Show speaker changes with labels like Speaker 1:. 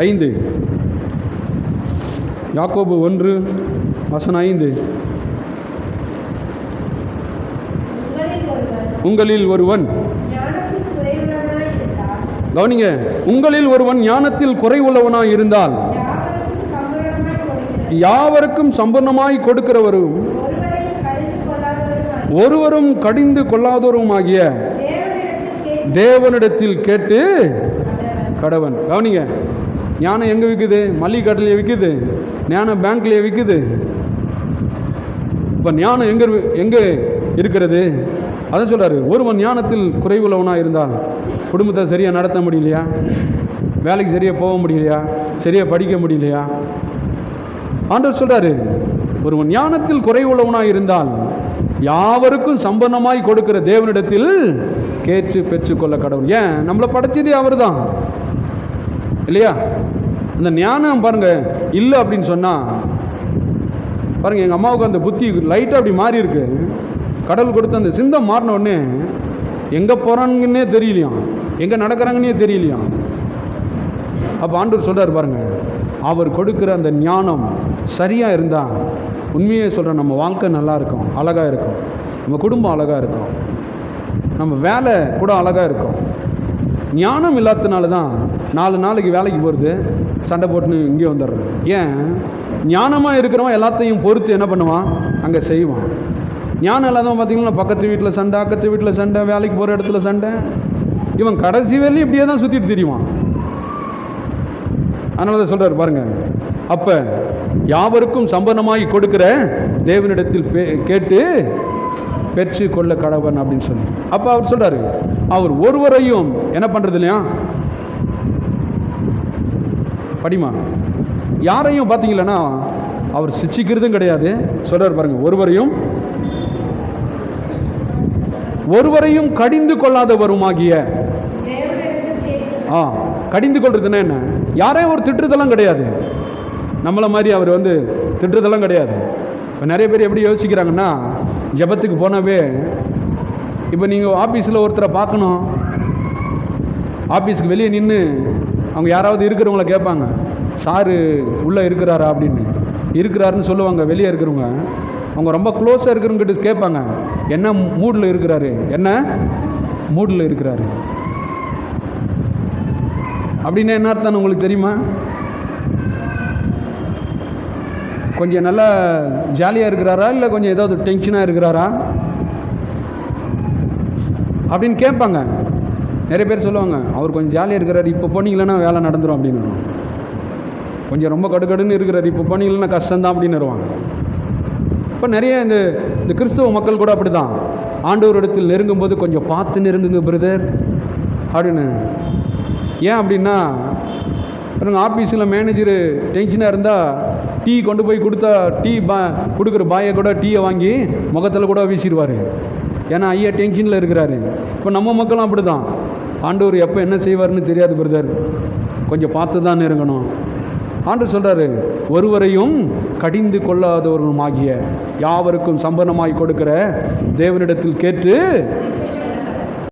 Speaker 1: 5. யாக்கோபு 1:5. உங்களில் ஒருவன், கவனிங்க, உங்களில் ஒருவன் ஞானத்தில் குறைவுள்ளவனாய் இருந்தால் யாவருக்கும் சம்பூர்ணமாய் கொடுக்கிறவரும் ஒருவரும் கடிந்து கொள்ளாதவருமாகிய தேவனிடத்தில் கேட்டு கடவன். கவனிங்க, ஞானம் எங்கே விற்குது? மல்லிகை கடையிலே விற்குது, ஞானம் பேங்க்லேயே விற்குது. இப்போ ஞானம் எங்கே இருக்கிறது? அதான் சொல்கிறாரு, ஒருவன் ஞானத்தில் குறைவுள்ளவனாக இருந்தால் குடும்பத்தை சரியாக நடத்த முடியலையா, வேலைக்கு சரியாக போக முடியலையா, சரியாக படிக்க முடியலையா? ஆண்டவர் சொல்கிறாரு, ஒருவன் ஞானத்தில் குறைவுள்ளவனாக இருந்தால் யாவருக்கும் சம்பன்னமாய் கொடுக்கிற தேவனிடத்தில் கேட்டு பெற்றுக்கொள்ள கடவுள். ஏன்? நம்மளை படைச்சதே அவர் தான் இல்லையா? இந்த ஞானம் பாருங்க இல்லை அப்படின்னு சொன்னால் பாருங்க, எங்கள் அம்மாவுக்கு அந்த புத்தி லைட்டாக அப்படி மாறி இருக்கு. கடவுள் கொடுத்த அந்த சிந்தம் மாறின உடனே எங்கே போகிறாங்கன்னே தெரியலையாம், எங்கே நடக்கிறாங்கன்னே தெரியலையாம். அப்போ ஆண்டவர் சொல்கிறார் பாருங்க, அவர் கொடுக்குற அந்த ஞானம் சரியாக இருந்தால் உண்மையே சொல்கிறேன், நம்ம வாழ்க்கை நல்லா இருக்கும், அழகாக இருக்கும், நம்ம குடும்பம் அழகாக இருக்கும், நம்ம வேலை கூட அழகாக இருக்கும். ஞானம் இல்லாததுனால தான் 4 நாளைக்கு வேலைக்கு போகிறது, சண்டை போட்டுன்னு இங்கே வந்துடுறது. ஏன்? ஞானமாக இருக்கிறவன் எல்லாத்தையும் பொறுத்து என்ன பண்ணுவான்? அங்கே செய்வான். ஞானம் இல்லாதவன் பார்த்தீங்கன்னா பக்கத்து வீட்டில் சண்டை, அக்கத்து வீட்டில் சண்டை, வேலைக்கு போகிற இடத்துல சண்டை, இவன் கடைசி வேலையும் இப்படியே தான் சுற்றிட்டு தெரியுவான். அதனால தான் சொல்கிறார் பாருங்க, அப்போ யாவருக்கும் சம்பன்னமாய் கொடுக்கிற தேவனிடத்தில் கேட்டு பெற்று கொள்ள கடவன் அப்படின்னு சொல்லி. அப்போ அவர் சொல்கிறாரு, அவர் ஒருவரையும் என்ன பண்ணுறது இல்லையா, படிமா யாரையும் பார்த்தீங்களன்னா அவர் சிச்சிக்கிறதும் கிடையாது. சொல்கிறார் பாருங்க, ஒருவரையும் கடிந்து கொள்ளாதவருமாகிய. கடிந்து கொள்றதுன்னா என்ன? யாரையும் ஒரு திட்டுறதெல்லாம் கிடையாது. நம்மளை மாதிரி அவர் திட்டுறதெல்லாம் கிடையாது. இப்போ நிறைய பேர் எப்படி யோசிக்கிறாங்கன்னா, ஜெபத்துக்கு போனவே இப்போ நீங்கள் ஆஃபீஸில் ஒருத்தரை பார்க்கணும், ஆஃபீஸுக்கு வெளியே நின்று அவங்க யாராவது இருக்கிறவங்கள கேட்பாங்க, சாரு உள்ளே இருக்கிறாரா அப்படின்னு. இருக்கிறாருன்னு சொல்லுவாங்க வெளியே இருக்கிறவங்க. அவங்க ரொம்ப க்ளோஸாக இருக்கிறவங்கிட்ட கேட்பாங்க, என்ன மூடில் இருக்கிறாரு, என்ன மூடில் இருக்கிறாரு அப்படின்னு என்ன அர்த்தம் உங்களுக்கு தெரியுமா? கொஞ்சம் நல்லா ஜாலியாக இருக்கிறாரா, இல்லை கொஞ்சம் ஏதாவது டென்ஷனாக இருக்கிறாரா அப்படின்னு கேட்பாங்க. நிறைய பேர் சொல்லுவாங்க, அவர் கொஞ்சம் ஜாலியாக இருக்கிறார், இப்போ போனீங்களன்னா வேலை நடந்துடும் அப்படின்னு. கொஞ்சம் ரொம்ப கடுகடுன்னு இருக்கிறார், இப்போ போனீங்கன்னா கஷ்டம்தான் அப்படின்னு வருவாங்க. இப்போ நிறைய இந்த கிறிஸ்துவ மக்கள் கூட அப்படி தான், ஆண்டவரிடத்தில் நெருங்கும்போது கொஞ்சம் பார்த்து நெருங்குங்க பிரதர் அப்படின்னு. ஏன் அப்படின்னா, ஆஃபீஸில் மேனேஜரு டென்ஷனாக இருந்தால் டீ கொண்டு போய் கொடுத்தா கொடுக்குற பாயை கூட டீயை வாங்கி முகத்தில் கூட வீசிடுவார். ஏன்னா ஐயா டென்ஷனில் இருக்கிறாரு. இப்போ நம்ம மக்களும் அப்படி தான், ஆண்டவர் எப்போ என்ன செய்வார்னு தெரியாது பிரதர், கொஞ்சம் பார்த்து தான் நெருங்கணும். ஆண்டவர் சொல்கிறாரு, ஒருவரையும் கடிந்து கொள்ளாதவர்களுமாகிய யாவருக்கும் சம்பன்னமாய் கொடுக்கிற தேவனிடத்தில் கேட்டு